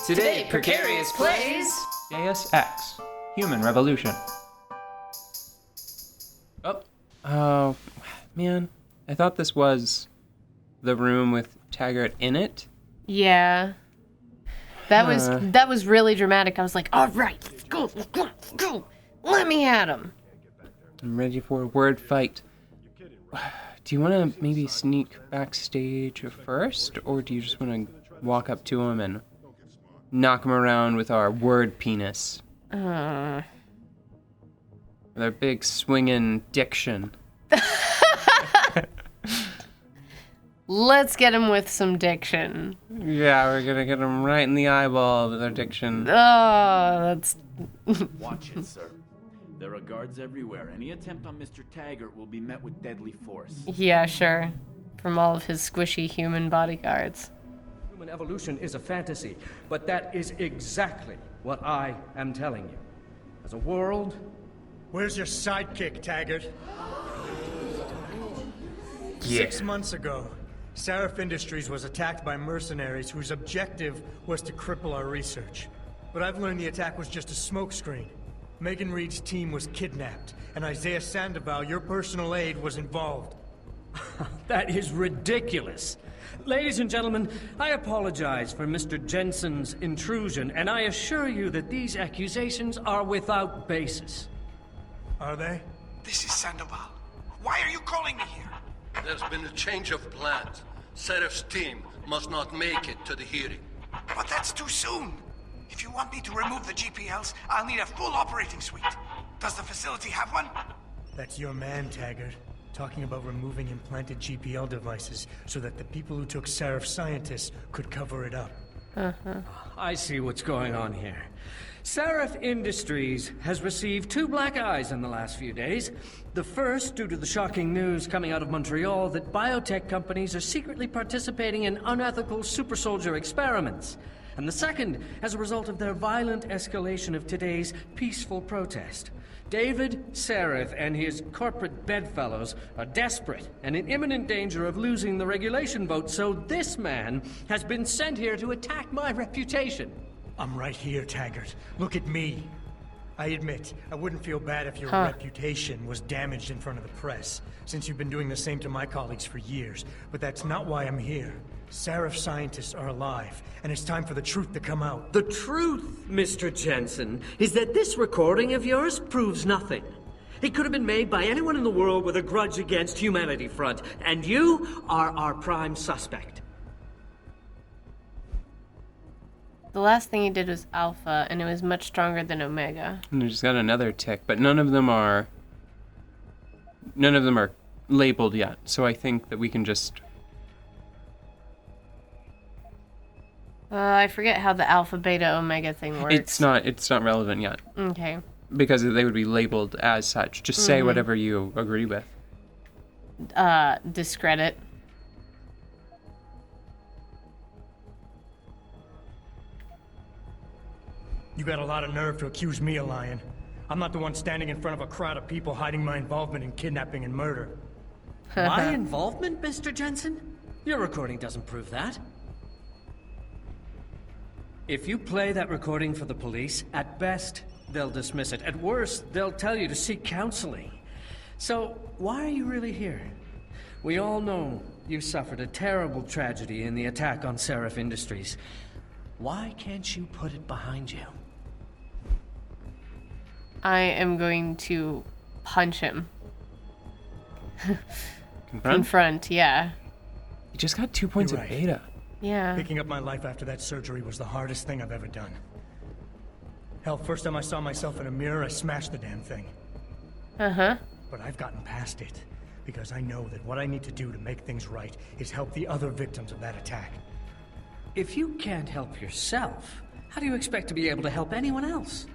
Today, Precarious plays Deus Ex, Human Revolution. Oh, man. I thought this was the room with Taggart in it. Yeah. That was really dramatic. I was like, all right, let's go. Let me at him. I'm ready for a word fight. Do you want to maybe sneak backstage first, or do you just want to walk up to him and knock him around with our word penis? With our big swinging diction. Let's get him with some diction. Yeah, we're gonna get him right in the eyeball with our diction. Oh, that's... Watch it, sir. There are guards everywhere. Any attempt on Mr. Taggart will be met with deadly force. Yeah, sure. From all of his squishy human bodyguards. Human evolution is a fantasy, but that is exactly what I am telling you. As a world... Where's your sidekick, Taggart? Yeah. 6 months ago, Seraph Industries was attacked by mercenaries whose objective was to cripple our research. But I've learned the attack was just a smokescreen. Megan Reed's team was kidnapped, and Isaiah Sandoval, your personal aide, was involved. That is ridiculous. Ladies and gentlemen, I apologize for Mr. Jensen's intrusion, and I assure you that these accusations are without basis. Are they? This is Sandoval. Why are you calling me here? There's been a change of plans. Seraph's team must not make it to the hearing. But that's too soon. If you want me to remove the GPLs, I'll need a full operating suite. Does the facility have one? That's your man, Taggart. Talking about removing implanted GPL devices so that the people who took Seraph scientists could cover it up. I see what's going on here. Seraph Industries has received 2 black eyes in the last few days. The first, due to the shocking news coming out of Montreal that biotech companies are secretly participating in unethical super soldier experiments. And the second, as a result of their violent escalation of today's peaceful protest. David Seraph and his corporate bedfellows are desperate and in imminent danger of losing the regulation vote, so this man has been sent here to attack my reputation. I'm right here, Taggart. Look at me. I admit, I wouldn't feel bad if your reputation was damaged in front of the press, since you've been doing the same to my colleagues for years. But that's not why I'm here. Seraph scientists are alive, and it's time for the truth to come out. The truth, Mr. Jensen, is that this recording of yours proves nothing. It could have been made by anyone in the world with a grudge against Humanity Front, and you are our prime suspect. The last thing he did was Alpha, and it was much stronger than Omega. And I just got another tick, but none of them are labeled yet. So I think that we can just... I forget how the Alpha, Beta, Omega thing works. It's not relevant yet. Okay. Because they would be labeled as such. Just say whatever you agree with. Discredit. You got a lot of nerve to accuse me of lying. I'm not the one standing in front of a crowd of people hiding my involvement in kidnapping and murder. My involvement, Mr. Jensen? Your recording doesn't prove that. If you play that recording for the police, at best, they'll dismiss it. At worst, they'll tell you to seek counseling. So, why are you really here? We all know you suffered a terrible tragedy in the attack on Seraph Industries. Why can't you put it behind you? I am going to punch him. Confront? Yeah. You just got 2 points You're of right. beta. Yeah. Picking up my life after that surgery was the hardest thing I've ever done. Hell, first time I saw myself in a mirror, I smashed the damn thing. But I've gotten past it, because I know that what I need to do to make things right is help the other victims of that attack. If you can't help yourself, how do you expect to be able to help anyone else?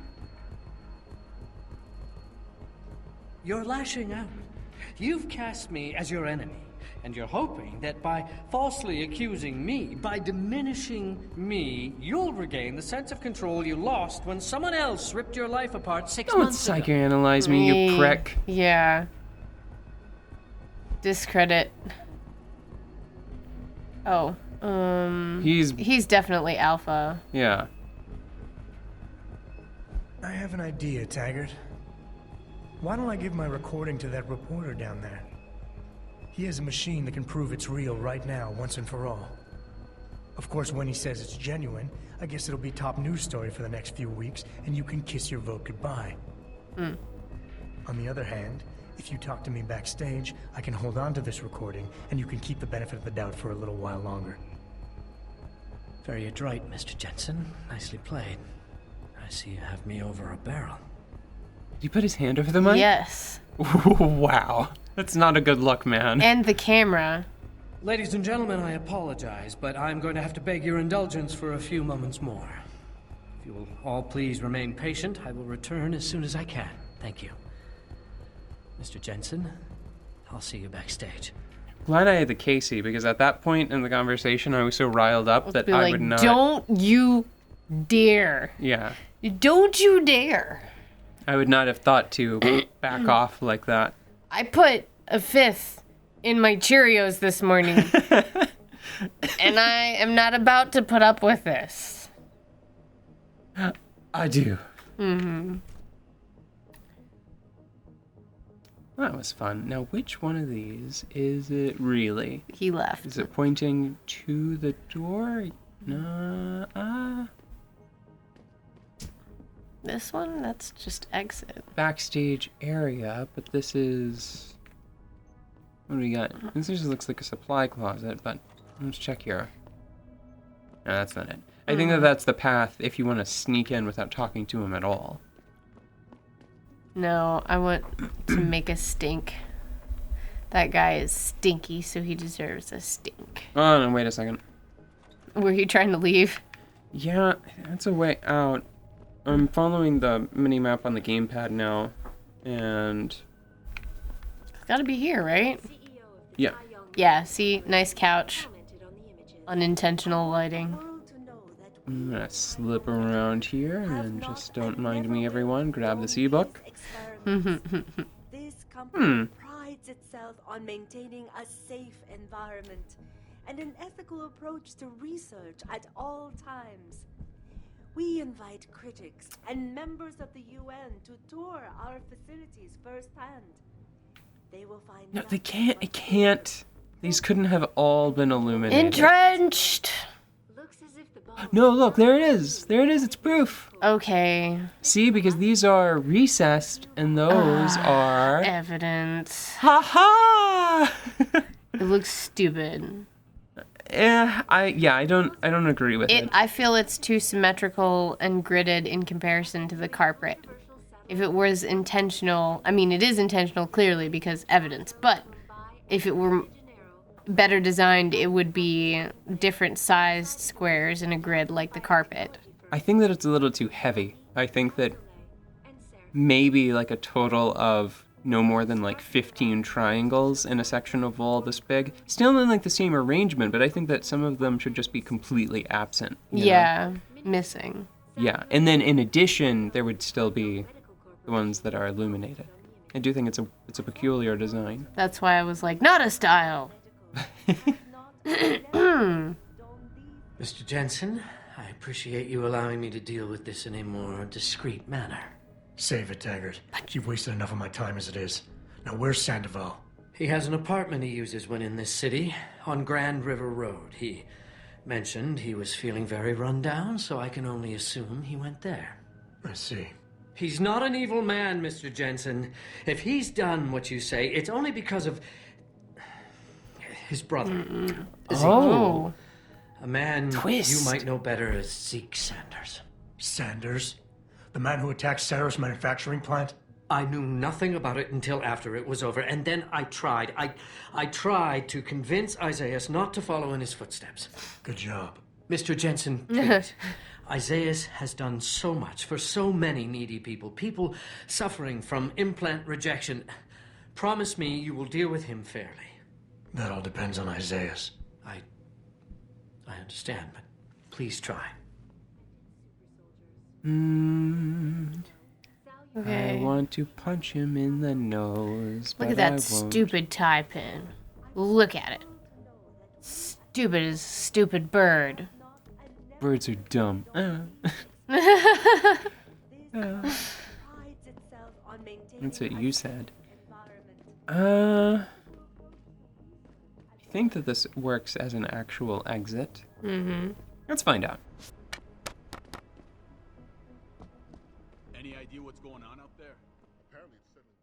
You're lashing out. You've cast me as your enemy, and you're hoping that by falsely accusing me, by diminishing me, you'll regain the sense of control you lost when someone else ripped your life apart 6 Don't months ago. psychoanalyze me, you prick. Yeah. Discredit. Oh. He's He's definitely Alpha. yeah. I have an idea, Taggart. Why don't I give my recording to that reporter down there? He has a machine that can prove it's real right now, once and for all. Of course, when he says it's genuine, I guess it'll be top news story for the next few weeks, and you can kiss your vote goodbye. On the other hand, if you talk to me backstage, I can hold on to this recording, and you can keep the benefit of the doubt for a little while longer. Very adroit, Mr. Jensen. Nicely played. I see you have me over a barrel. Did he put his hand over the mic? Yes. Wow. That's not a good look, man. And the camera. Ladies and gentlemen, I apologize, but I'm going to have to beg your indulgence for a few moments more. If you will all please remain patient, I will return as soon as I can. Thank you. Mr. Jensen, I'll see you backstage. Glad I had the Casey, because at that point in the conversation, I was so riled up that I would not... Don't you dare. Yeah. Don't you dare. I would not have thought to back off like that. I put a 5th in my Cheerios this morning. And I am not about to put up with this. I do. That was fun. Now, which one of these is it really? He left. Is it pointing to the door? No. This one? That's just exit. Backstage area, but this is... What do we got? This just looks like a supply closet, but let's check here. No, that's not it. I think that that's the path if you want to sneak in without talking to him at all. No, I want to make a stink. That guy is stinky, so he deserves a stink. Oh, no, wait a second. Were you trying to leave? Yeah, that's a way out. I'm following the mini-map on the gamepad now, and... It's gotta be here, right? Yeah. Yeah, see? Nice couch. Unintentional lighting. I'm gonna slip around here, and just don't mind me, everyone. Grab this ebook. This company prides itself on maintaining a safe environment and an ethical approach to research at all times. We invite critics and members of the UN to tour our facilities firsthand. They will find No, they can't. It can't. These couldn't have all been illuminated. Entrenched! No, look, there it is. There it is. It's proof. Okay. See, because these are recessed, and those are... Evidence. Ha ha! It looks stupid. I don't agree with it. I feel it's too symmetrical and gridded in comparison to the carpet. If it was intentional, I mean, it is intentional clearly because evidence, but if it were better designed, it would be different sized squares in a grid like the carpet. I think that it's a little too heavy. I think that maybe like a total of no more than like 15 triangles in a section of wall this big. Still in like the same arrangement, but I think that some of them should just be completely absent. Yeah, missing. Yeah, and then in addition, there would still be the ones that are illuminated. I do think it's a peculiar design. That's why I was like, not a style. Mr. Jensen, I appreciate you allowing me to deal with this in a more discreet manner. Save it, Taggart. You've wasted enough of my time as it is. Now, where's Sandoval? He has an apartment he uses when in this city, on Grand River Road. He mentioned he was feeling very run down, so I can only assume he went there. I see. He's not an evil man, Mr. Jensen. If he's done what you say, it's only because of his brother. Oh. A man Twist. you might know better as Zeke Sanders. Sanders? The man who attacked Sarah's manufacturing plant? I knew nothing about it until after it was over, and then I tried. I tried to convince Isaiah not to follow in his footsteps. Good job. Mr. Jensen, please. Isaiah has done so much for so many needy people, people suffering from implant rejection. Promise me you will deal with him fairly. That all depends on Isaiah. I understand, but please try. Okay. I want to punch him in the nose, Look but at that I won't. stupid tie pin. Look at it. Stupid as a stupid bird. Birds are dumb. That's what you said. environment. I think that this works as an actual exit. Mm-hmm. Let's find out. Any idea what's going on out there? Apparently it's settled